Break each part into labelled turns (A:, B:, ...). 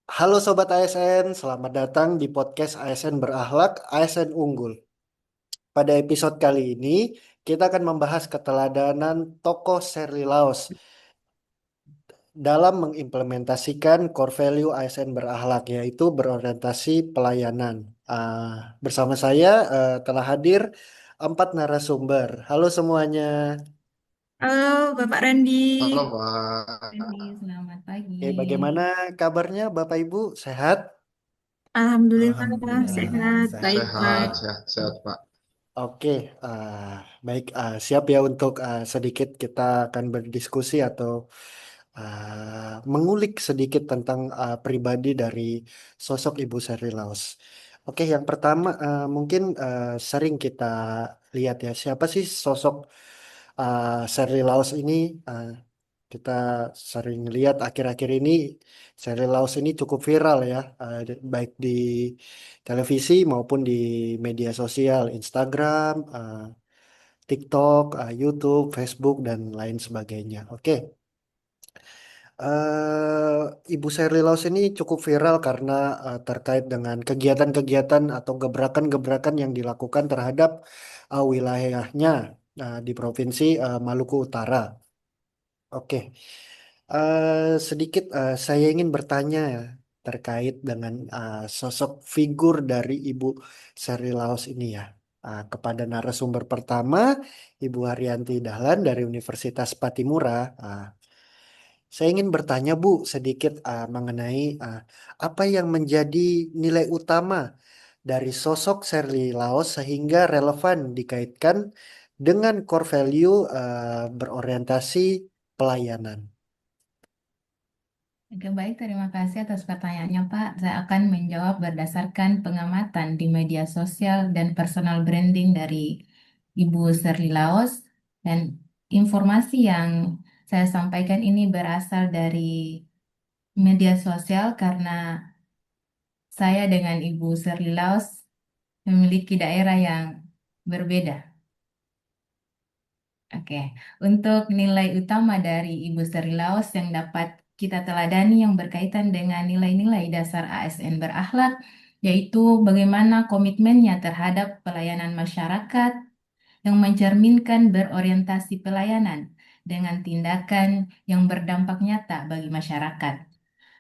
A: Halo Sobat ASN, selamat datang di podcast ASN Berakhlak, ASN Unggul. Pada episode kali ini, kita akan membahas keteladanan tokoh Shirley Laos dalam mengimplementasikan core value ASN Berakhlak, yaitu berorientasi pelayanan. Bersama saya telah hadir 4 narasumber. Halo semuanya.
B: Halo, Bapak Randi.
C: Halo Pak,
B: Randi, selamat pagi.
A: Oke, bagaimana kabarnya Bapak Ibu? Sehat?
B: Alhamdulillah,
C: Alhamdulillah
B: sehat,
C: sehat,
B: baik-baik.
C: sehat, sehat Pak.
A: Oke, baik, siap ya untuk sedikit kita akan berdiskusi atau mengulik sedikit tentang pribadi dari sosok Ibu Sherly Laos. Oke, yang pertama mungkin sering kita lihat ya, siapa sih sosok Sherly Laos ini? Uh, Kita sering lihat akhir-akhir ini Sherly Laos ini cukup viral ya, baik di televisi maupun di media sosial, Instagram, TikTok, YouTube, Facebook, dan lain sebagainya. Oke, Ibu Sherly Laos ini cukup viral karena terkait dengan kegiatan-kegiatan atau gebrakan-gebrakan yang dilakukan terhadap wilayahnya di Provinsi Maluku Utara. Oke, sedikit saya ingin bertanya ya, terkait dengan sosok figur dari Ibu Sherly Laos ini ya. Kepada narasumber pertama, Ibu Haryanti Dahlan dari Universitas Patimura. Saya ingin bertanya Bu sedikit mengenai apa yang menjadi nilai utama dari sosok Sherly Laos sehingga relevan dikaitkan dengan core value berorientasi pelayanan.
B: Oke, baik, terima kasih atas pertanyaannya, Pak. Saya akan menjawab berdasarkan pengamatan di media sosial dan personal branding dari Ibu Sherly Laos. Dan informasi yang saya sampaikan ini berasal dari media sosial karena saya dengan Ibu Sherly Laos memiliki daerah yang berbeda. Oke, untuk nilai utama dari Ibu Sri Laos yang dapat kita teladani yang berkaitan dengan nilai-nilai dasar ASN berakhlak, yaitu bagaimana komitmennya terhadap pelayanan masyarakat yang mencerminkan berorientasi pelayanan dengan tindakan yang berdampak nyata bagi masyarakat.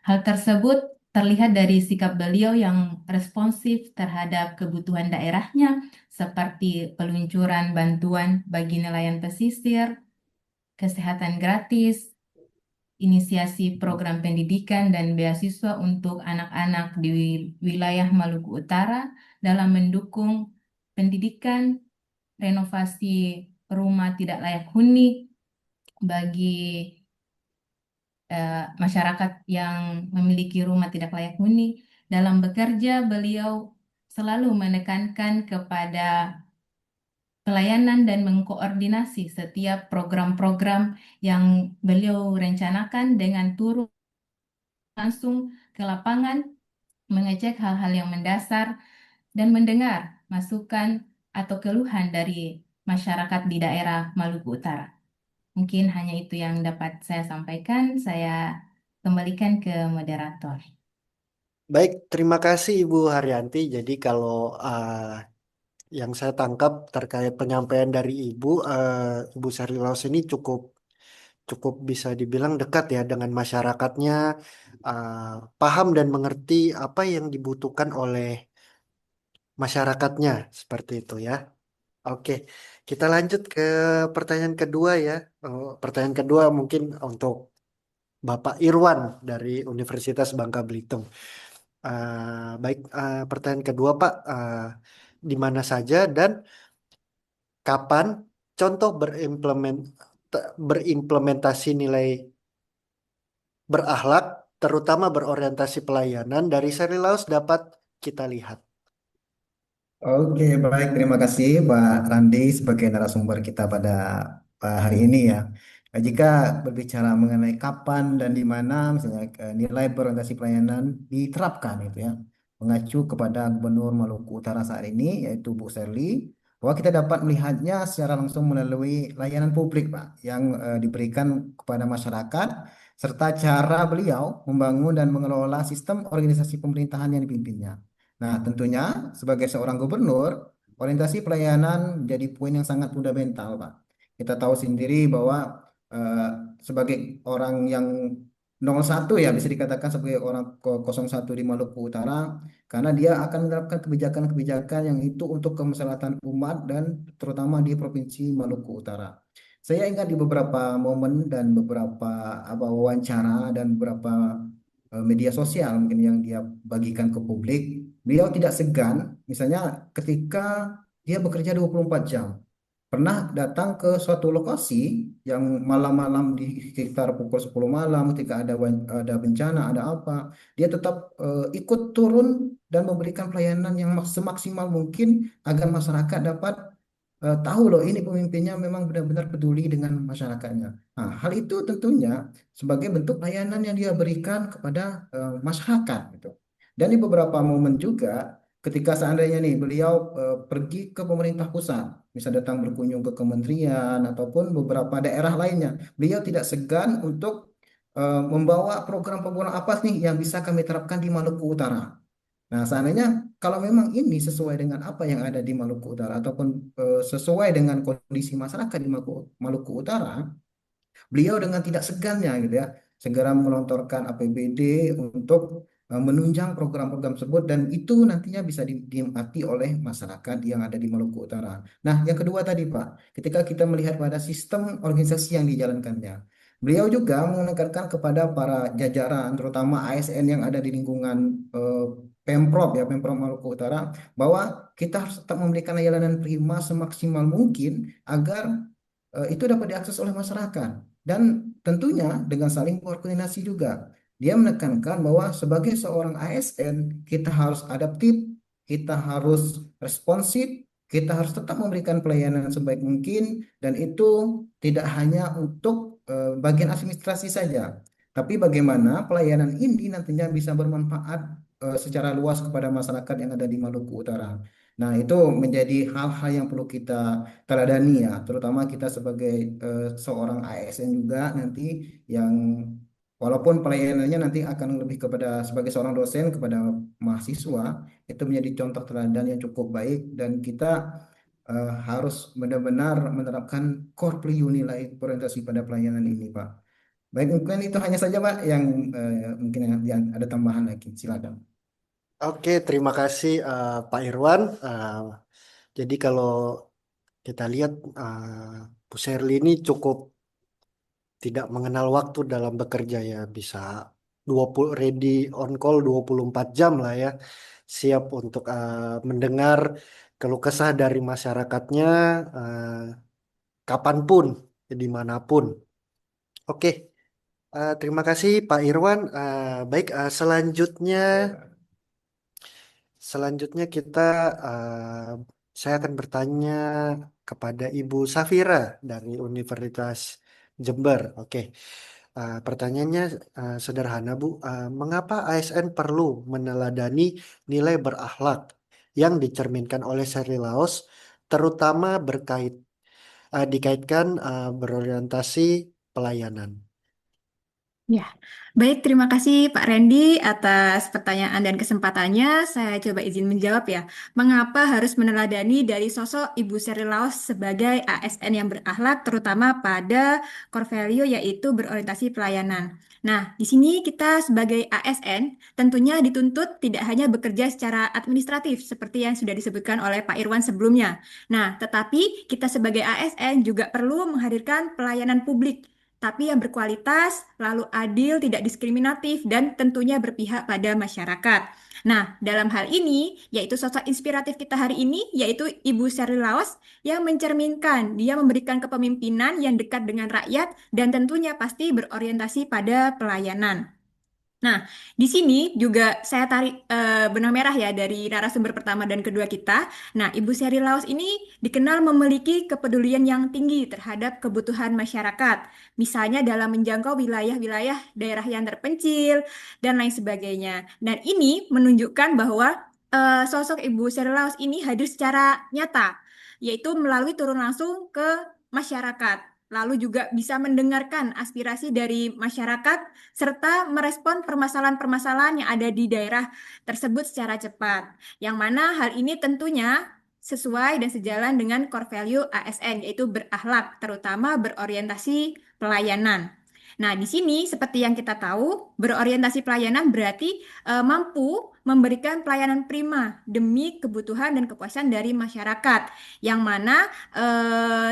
B: Hal tersebut terlihat dari sikap beliau yang responsif terhadap kebutuhan daerahnya, seperti peluncuran bantuan bagi nelayan pesisir, kesehatan gratis, inisiasi program pendidikan dan beasiswa untuk anak-anak di wilayah Maluku Utara dalam mendukung pendidikan, renovasi rumah tidak layak huni bagi masyarakat yang memiliki rumah tidak layak huni. Dalam bekerja, beliau selalu menekankan kepada pelayanan dan mengkoordinasi setiap program-program yang beliau rencanakan dengan turun langsung ke lapangan, mengecek hal-hal yang mendasar, dan mendengar masukan atau keluhan dari masyarakat di daerah Maluku Utara. Mungkin hanya itu yang dapat saya sampaikan. Saya kembalikan ke moderator.
A: Baik, terima kasih Ibu Haryanti. Jadi kalau yang saya tangkap terkait penyampaian dari Ibu Sherly Laos ini cukup cukup bisa dibilang dekat ya dengan masyarakatnya, uh, paham dan mengerti apa yang dibutuhkan oleh masyarakatnya seperti itu ya. Oke, kita lanjut ke pertanyaan kedua ya. Pertanyaan kedua mungkin untuk Bapak Irwan dari Universitas Bangka Belitung. Baik, pertanyaan kedua Pak, di mana saja dan kapan contoh berimplementasi nilai berakhlak, terutama berorientasi pelayanan dari Seri Laos dapat kita lihat.
C: Oke, baik. Terima kasih Pak Randi sebagai narasumber kita pada hari ini ya. Jika berbicara mengenai kapan dan di mana misalnya nilai berorientasi pelayanan diterapkan itu ya, mengacu kepada Gubernur Maluku Utara saat ini yaitu Bu Serly, bahwa kita dapat melihatnya secara langsung melalui layanan publik Pak yang diberikan kepada masyarakat serta cara beliau membangun dan mengelola sistem organisasi pemerintahan yang dipimpinnya. Nah, tentunya sebagai seorang gubernur, orientasi pelayanan menjadi poin yang sangat fundamental, Pak. Kita tahu sendiri bahwa eh, sebagai orang yang 01 ya bisa dikatakan sebagai orang 01 di Maluku Utara, karena dia akan menerapkan kebijakan-kebijakan yang itu untuk kemaslahatan umat dan terutama di Provinsi Maluku Utara. Saya ingat di beberapa momen dan beberapa wawancara dan beberapa media sosial mungkin yang dia bagikan ke publik, beliau tidak segan misalnya ketika dia bekerja 24 jam. Pernah datang ke suatu lokasi yang malam-malam di sekitar pukul 10 malam ketika ada bencana, ada apa, dia tetap ikut turun dan memberikan pelayanan yang semaksimal mungkin agar masyarakat dapat tahu loh ini pemimpinnya memang benar-benar peduli dengan masyarakatnya. Nah, hal itu tentunya sebagai bentuk layanan yang dia berikan kepada masyarakat gitu. Dan di beberapa momen juga ketika seandainya nih beliau pergi ke pemerintah pusat, bisa datang berkunjung ke kementerian ataupun beberapa daerah lainnya, beliau tidak segan untuk membawa program-program apa nih yang bisa kami terapkan di Maluku Utara. Nah, seandainya kalau memang ini sesuai dengan apa yang ada di Maluku Utara ataupun sesuai dengan kondisi masyarakat di Maluku Utara, beliau dengan tidak segannya gitu ya, segera melontarkan APBD untuk menunjang program-program tersebut dan itu nantinya bisa dinikmati oleh masyarakat yang ada di Maluku Utara. Nah, yang kedua tadi Pak, ketika kita melihat pada sistem organisasi yang dijalankannya, beliau juga menekankan kepada para jajaran, terutama ASN yang ada di lingkungan Pemprov ya, Pemprov Maluku Utara, bahwa kita harus tetap memberikan layanan prima semaksimal mungkin agar itu dapat diakses oleh masyarakat. Dan tentunya dengan saling berkoordinasi juga. Dia menekankan bahwa sebagai seorang ASN, kita harus adaptif, kita harus responsif, kita harus tetap memberikan pelayanan sebaik mungkin, dan itu tidak hanya untuk bagian administrasi saja, tapi bagaimana pelayanan ini nantinya bisa bermanfaat secara luas kepada masyarakat yang ada di Maluku Utara. Nah, itu menjadi hal-hal yang perlu kita teladani ya, terutama kita sebagai seorang ASN juga nanti yang walaupun pelayanannya nanti akan lebih kepada sebagai seorang dosen kepada mahasiswa, itu menjadi contoh teladan yang cukup baik dan kita harus benar-benar menerapkan core value nilai orientasi pada pelayanan ini, Pak. Baik, mungkin itu hanya saja, Pak, yang mungkin yang ada tambahan lagi. Silakan.
A: Oke, terima kasih Pak Irwan. Jadi kalau kita lihat Bu Sherly ini cukup tidak mengenal waktu dalam bekerja ya, bisa 20 ready on call 24 jam lah ya. Siap untuk mendengar keluh kesah dari masyarakatnya kapanpun, dimanapun. Oke, terima kasih Pak Irwan. Baik, selanjutnya
C: Ya, Pak.
A: selanjutnya saya akan bertanya kepada Ibu Safira dari Universitas Jember. Oke, pertanyaannya sederhana, Bu. Mengapa ASN perlu meneladani nilai berakhlak yang dicerminkan oleh Sherly Laos, terutama dikaitkan berorientasi pelayanan?
D: Ya, baik. Terima kasih Pak Randy atas pertanyaan dan kesempatannya. Saya coba izin menjawab ya. Mengapa harus meneladani dari sosok Ibu Sherly Laos sebagai ASN yang berakhlak, terutama pada core value yaitu berorientasi pelayanan. Nah, di sini kita sebagai ASN tentunya dituntut tidak hanya bekerja secara administratif seperti yang sudah disebutkan oleh Pak Irwan sebelumnya. Nah, tetapi kita sebagai ASN juga perlu menghadirkan pelayanan publik tapi yang berkualitas, lalu adil, tidak diskriminatif, dan tentunya berpihak pada masyarakat. Nah, dalam hal ini, yaitu sosok inspiratif kita hari ini, yaitu Ibu Sherly Laos, yang mencerminkan, dia memberikan kepemimpinan yang dekat dengan rakyat, dan tentunya pasti berorientasi pada pelayanan. Nah, di sini juga saya tarik benang merah ya dari narasumber pertama dan kedua kita. Nah, Ibu Sherly Laos ini dikenal memiliki kepedulian yang tinggi terhadap kebutuhan masyarakat, misalnya dalam menjangkau wilayah-wilayah daerah yang terpencil dan lain sebagainya. Dan ini menunjukkan bahwa sosok Ibu Sherly Laos ini hadir secara nyata, yaitu melalui turun langsung ke masyarakat. lalu juga bisa mendengarkan aspirasi dari masyarakat, serta merespon permasalahan-permasalahan yang ada di daerah tersebut secara cepat. Yang mana hal ini tentunya sesuai dan sejalan dengan core value ASN, yaitu berakhlak, terutama berorientasi pelayanan. Nah, di sini seperti yang kita tahu, berorientasi pelayanan berarti mampu memberikan pelayanan prima demi kebutuhan dan kepuasan dari masyarakat. Yang mana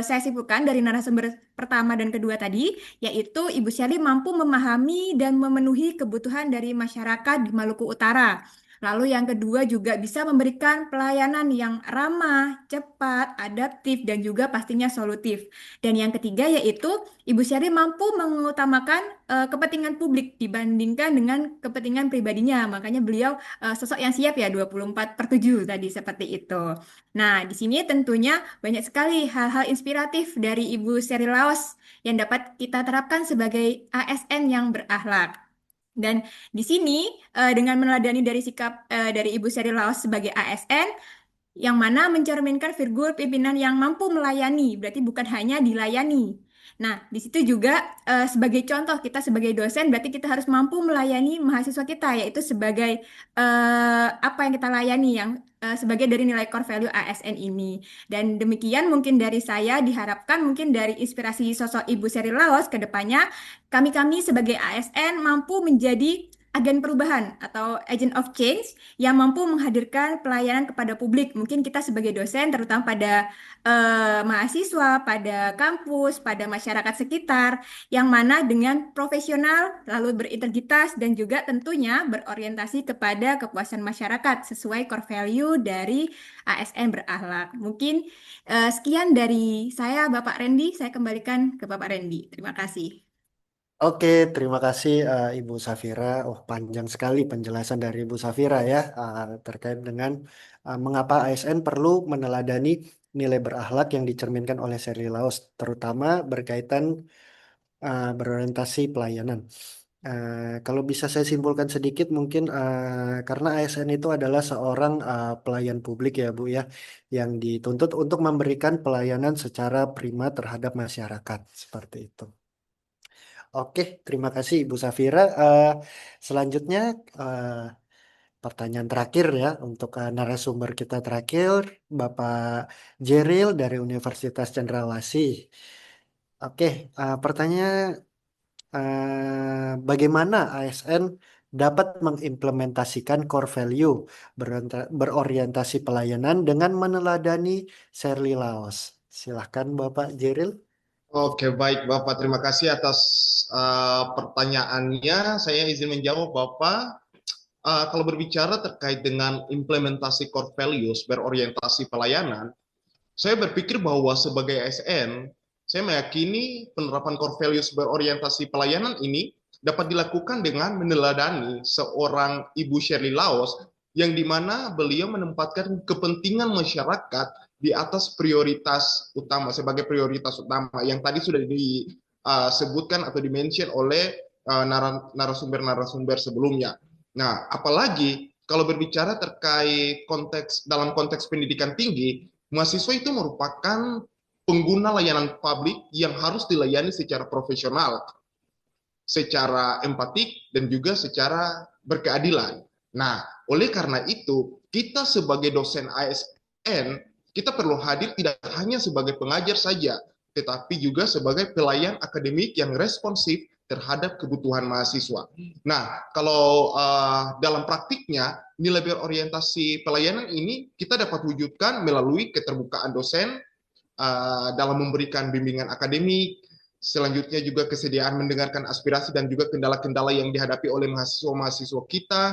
D: saya simpulkan dari narasumber pertama dan kedua tadi, yaitu Ibu Shelly mampu memahami dan memenuhi kebutuhan dari masyarakat di Maluku Utara. Lalu yang kedua juga bisa memberikan pelayanan yang ramah, cepat, adaptif, dan juga pastinya solutif. Dan yang ketiga yaitu Ibu Sherry mampu mengutamakan kepentingan publik dibandingkan dengan kepentingan pribadinya. Makanya beliau sosok yang siap ya 24/7 tadi seperti itu. Nah, di sini tentunya banyak sekali hal-hal inspiratif dari Ibu Sherry Laos yang dapat kita terapkan sebagai ASN yang berakhlak. Dan di sini dengan meneladani dari sikap dari Ibu Sherry Laos sebagai ASN, yang mana mencerminkan figur pimpinan yang mampu melayani, berarti bukan hanya dilayani. Nah, di situ juga sebagai contoh kita sebagai dosen berarti kita harus mampu melayani mahasiswa kita, yaitu sebagai apa yang kita layani yang sebagai dari nilai core value ASN ini. Dan demikian mungkin dari saya diharapkan mungkin dari inspirasi sosok Ibu Sherry Laos ke depannya kami-kami sebagai ASN mampu menjadi agen perubahan atau agent of change yang mampu menghadirkan pelayanan kepada publik. Mungkin kita sebagai dosen, terutama pada mahasiswa, pada kampus, pada masyarakat sekitar, yang mana dengan profesional, lalu berintegritas, dan juga tentunya berorientasi kepada kepuasan masyarakat sesuai core value dari ASN berakhlak. Mungkin sekian dari saya, Bapak Randy. Saya kembalikan ke Bapak Randy. Terima kasih.
A: Oke, terima kasih Ibu Safira. Oh, panjang sekali penjelasan dari Ibu Safira ya terkait dengan mengapa ASN perlu meneladani nilai berakhlak yang dicerminkan oleh Sherly Laos, terutama berkaitan berorientasi pelayanan. Kalau bisa saya simpulkan sedikit, mungkin karena ASN itu adalah seorang pelayan publik ya Bu ya, yang dituntut untuk memberikan pelayanan secara prima terhadap masyarakat, seperti itu. Oke, terima kasih Ibu Safira. Selanjutnya pertanyaan terakhir ya untuk narasumber kita terakhir, Bapak Jeril dari Universitas Cendrawasih. Oke, pertanyaan bagaimana ASN dapat mengimplementasikan core value berorientasi pelayanan dengan meneladani Sherly Laos? Silahkan Bapak Jeril.
E: Oke, baik Bapak. Terima kasih atas pertanyaannya. Saya izin menjawab Bapak. Kalau berbicara terkait dengan implementasi core values berorientasi pelayanan, saya berpikir bahwa sebagai ASN, saya meyakini penerapan core values berorientasi pelayanan ini dapat dilakukan dengan meneladani seorang Ibu Sherly Laos yang dimana beliau menempatkan kepentingan masyarakat di atas prioritas utama, sebagai prioritas utama yang tadi sudah disebutkan atau dimention oleh narasumber-narasumber sebelumnya. Nah, apalagi kalau berbicara terkait dalam konteks pendidikan tinggi, mahasiswa itu merupakan pengguna layanan publik yang harus dilayani secara profesional, secara empatik, dan juga secara berkeadilan. Nah, oleh karena itu, kita sebagai dosen ASN, kita perlu hadir tidak hanya sebagai pengajar saja, tetapi juga sebagai pelayan akademik yang responsif terhadap kebutuhan mahasiswa. Nah, kalau dalam praktiknya, nilai berorientasi pelayanan ini kita dapat wujudkan melalui keterbukaan dosen dalam memberikan bimbingan akademik, selanjutnya juga kesediaan mendengarkan aspirasi dan juga kendala-kendala yang dihadapi oleh mahasiswa-mahasiswa kita,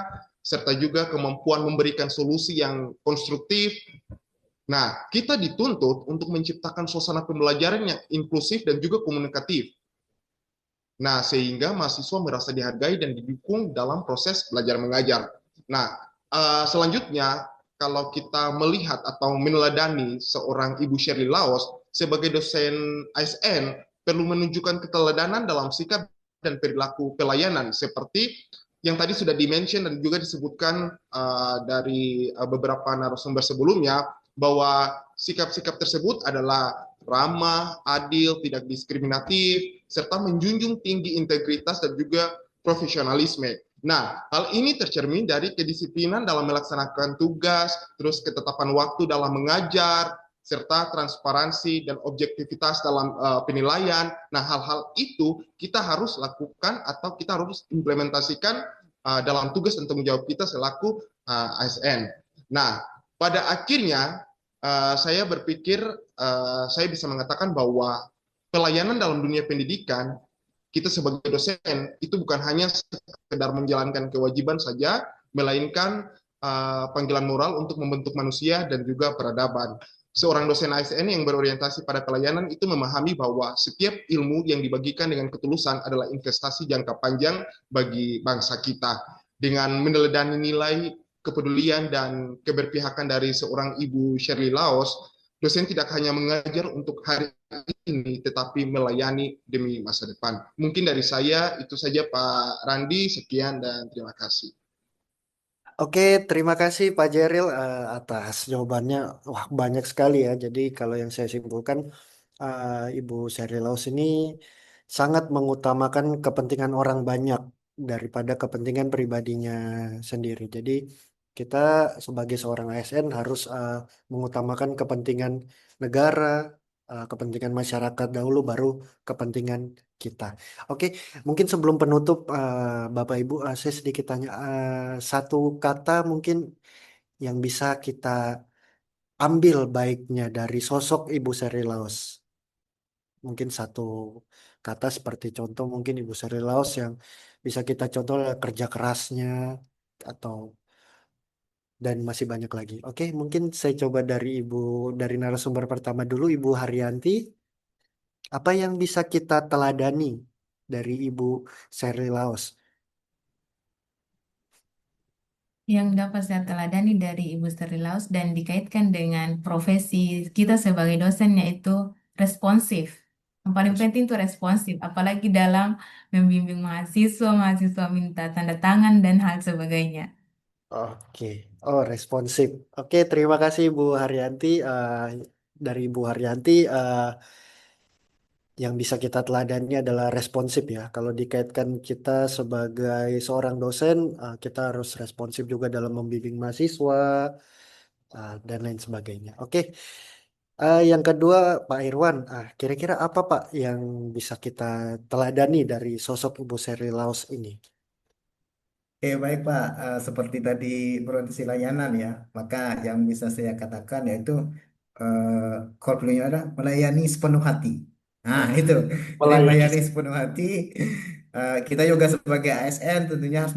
E: serta juga kemampuan memberikan solusi yang konstruktif. Nah, kita dituntut untuk menciptakan suasana pembelajaran yang inklusif dan juga komunikatif. Nah, sehingga mahasiswa merasa dihargai dan didukung dalam proses belajar mengajar. Nah, selanjutnya, kalau kita melihat atau meneladani seorang Ibu Sherly Laos sebagai dosen ASN, perlu menunjukkan keteladanan dalam sikap dan perilaku pelayanan, seperti yang tadi sudah di-mention dan juga disebutkan dari beberapa narasumber sebelumnya, bahwa sikap-sikap tersebut adalah ramah, adil, tidak diskriminatif, serta menjunjung tinggi integritas dan juga profesionalisme. Nah, hal ini tercermin dari kedisiplinan dalam melaksanakan tugas, terus ketetapan waktu dalam mengajar, serta transparansi dan objektivitas dalam penilaian. Nah, hal-hal itu kita harus lakukan atau kita harus implementasikan dalam tugas dan tanggung jawab kita selaku ASN. Nah, pada akhirnya saya berpikir saya bisa mengatakan bahwa pelayanan dalam dunia pendidikan kita sebagai dosen itu bukan hanya sekedar menjalankan kewajiban saja, melainkan panggilan moral untuk membentuk manusia dan juga peradaban. Seorang dosen ASN yang berorientasi pada pelayanan itu memahami bahwa setiap ilmu yang dibagikan dengan ketulusan adalah investasi jangka panjang bagi bangsa kita. Dengan meneladani nilai kepedulian dan keberpihakan dari seorang Ibu Shirley Laos, dosen tidak hanya mengajar untuk hari ini, tetapi melayani demi masa depan. Mungkin dari saya itu saja Pak Randi, sekian dan terima kasih.
A: Oke, terima kasih Pak Jeril atas jawabannya. Wah, banyak sekali ya. Jadi kalau yang saya simpulkan, Ibu Sheryl Laus ini sangat mengutamakan kepentingan orang banyak daripada kepentingan pribadinya sendiri. Jadi kita sebagai seorang ASN harus mengutamakan kepentingan negara, kepentingan masyarakat dahulu, baru kepentingan kita. Oke, mungkin sebelum penutup, Bapak Ibu, saya sedikit tanya satu kata mungkin yang bisa kita ambil baiknya dari sosok Ibu Seri Laos. Mungkin satu kata seperti contoh mungkin Ibu Seri Laos yang bisa kita contoh adalah kerja kerasnya atau dan masih banyak lagi. Oke, mungkin saya coba dari narasumber pertama dulu, Ibu Haryanti. Apa yang bisa kita teladani dari Ibu Seri Laos?
B: Yang dapat saya teladani dari Ibu Sri Laus dan dikaitkan dengan profesi kita sebagai dosen yaitu responsif. Yang paling penting itu responsif, apalagi dalam membimbing mahasiswa, mahasiswa minta tanda tangan dan hal sebagainya.
A: Oke, oh responsif. Oke, terima kasih Bu Haryanti. Dari Bu Haryanti, yang bisa kita teladani adalah responsif ya. Kalau dikaitkan kita sebagai seorang dosen, kita harus responsif juga dalam membimbing mahasiswa, dan lain sebagainya. Oke, yang kedua Pak Irwan, kira-kira apa Pak yang bisa kita teladani dari sosok Ibu Seri Laos ini?
C: Baik Pak, seperti tadi berorientasi layanan ya, maka yang bisa saya katakan yaitu core value-nya adalah melayani sepenuh hati. Nah itu, jadi
A: Melayani.
C: melayani sepenuh hati. Kita juga sebagai ASN tentunya harus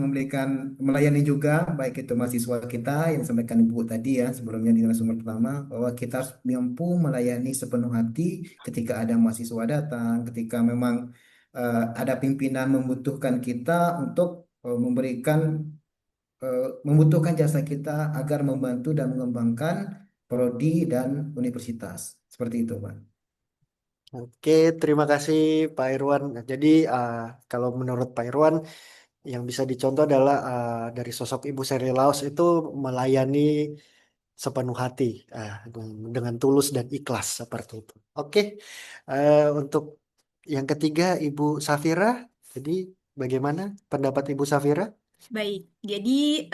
C: melayani juga, baik itu mahasiswa kita yang disampaikan Ibu tadi ya sebelumnya di narasumber pertama, bahwa kita harus mampu melayani sepenuh hati ketika ada mahasiswa datang, ketika memang ada pimpinan membutuhkan kita untuk membutuhkan jasa kita agar membantu dan mengembangkan prodi dan universitas. Seperti itu, Pak.
A: Oke, terima kasih Pak Irwan. Nah, jadi kalau menurut Pak Irwan, yang bisa dicontoh adalah dari sosok Ibu Seri Laos itu melayani sepenuh hati, dengan tulus dan ikhlas seperti itu. Oke, untuk yang ketiga Ibu Safira, jadi bagaimana pendapat Ibu Safira?
D: Baik, jadi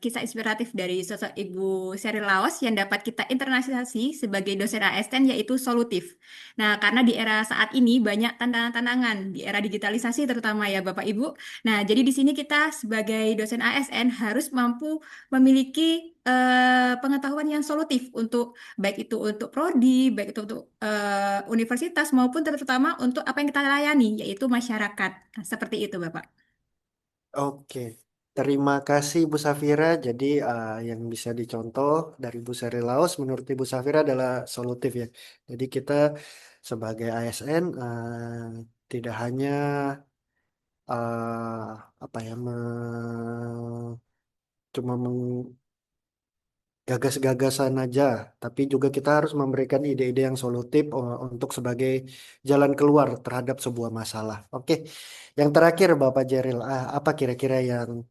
D: kisah inspiratif dari sosok Ibu Sheryl Laos yang dapat kita internalisasi sebagai dosen ASN yaitu solutif. Nah, karena di era saat ini banyak tantangan-tantangan, di era digitalisasi terutama ya Bapak Ibu. Nah, jadi di sini kita sebagai dosen ASN harus mampu memiliki pengetahuan yang solutif untuk baik itu untuk prodi, baik itu untuk universitas maupun terutama untuk apa yang kita layani yaitu masyarakat. Nah, seperti itu Bapak.
A: Oke, terima kasih Bu Safira. Jadi yang bisa dicontoh dari Bu Seri Laos menurut Ibu Safira adalah solutif ya. Jadi kita sebagai ASN tidak hanya apa ya cuma menggagas gagasan aja, tapi juga kita harus memberikan ide-ide yang solutif untuk sebagai jalan keluar terhadap sebuah masalah. Oke, yang terakhir Bapak Jeril, apa kira-kira yang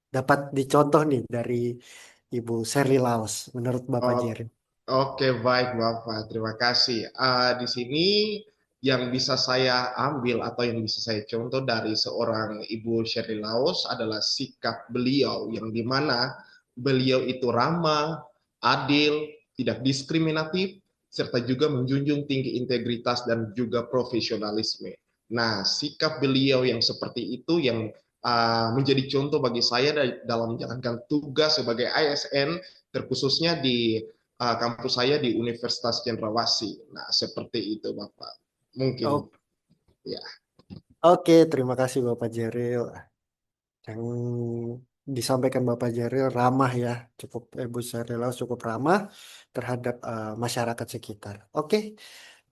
A: dapat dicontoh nih dari Ibu Sherly Laos menurut Bapak
E: Uh,
A: Jeril?
E: Oke, baik Bapak. Terima kasih. Di sini yang bisa saya ambil atau yang bisa saya contoh dari seorang Ibu Sherly Laos adalah sikap beliau yang dimana beliau itu ramah, adil, tidak diskriminatif, serta juga menjunjung tinggi integritas dan juga profesionalisme. Nah, sikap beliau yang seperti itu yang menjadi contoh bagi saya dalam menjalankan tugas sebagai ASN, terkhususnya di kampus saya di Universitas Cendrawasih. Nah, seperti itu Bapak. Mungkin
A: Oh,
E: ya.
A: oke, terima kasih Bapak Jeril. Yang disampaikan Bapak Jeril ramah ya, cukup Ibu Sherly cukup ramah terhadap masyarakat sekitar. Oke,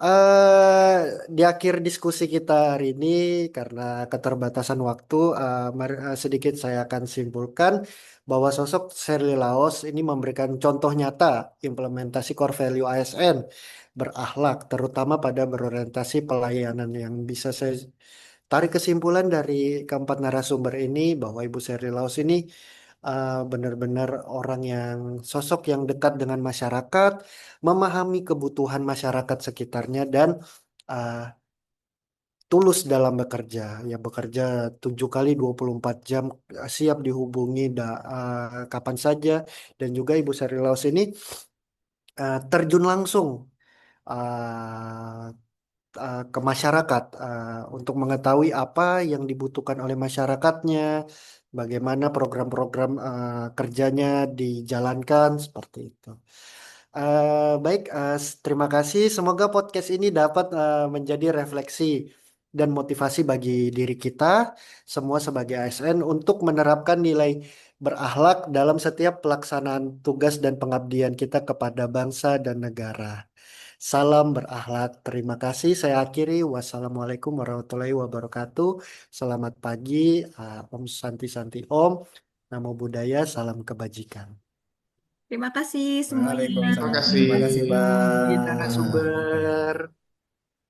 A: eh di akhir diskusi kita hari ini karena keterbatasan waktu, sedikit saya akan simpulkan bahwa sosok Sherly Laos ini memberikan contoh nyata implementasi core value ASN berakhlak, terutama pada berorientasi pelayanan yang bisa saya tarik kesimpulan dari keempat narasumber ini bahwa Ibu Sherly Laos ini benar-benar orang yang sosok yang dekat dengan masyarakat, memahami kebutuhan masyarakat sekitarnya dan uh, tulus dalam bekerja. Ya bekerja 7 kali 24 jam, siap dihubungi kapan saja. Dan juga Ibu Sherly Laos ini terjun langsung uh, ke masyarakat untuk mengetahui apa yang dibutuhkan oleh masyarakatnya, bagaimana program-program kerjanya dijalankan seperti itu. Baik, terima kasih. Semoga podcast ini dapat menjadi refleksi dan motivasi bagi diri kita semua sebagai ASN untuk menerapkan nilai berakhlak dalam setiap pelaksanaan tugas dan pengabdian kita kepada bangsa dan negara. Salam berakhlak. Terima kasih. Saya akhiri. Wassalamualaikum warahmatullahi wabarakatuh. Selamat pagi. Om Santi Santi Om. Namo Buddhaya. Salam kebajikan.
D: Terima kasih semuanya.
E: Terima
C: Waalaikumsalam.
E: kasih.
C: Terima kasih,
A: Di
C: Pak.
A: narasumber.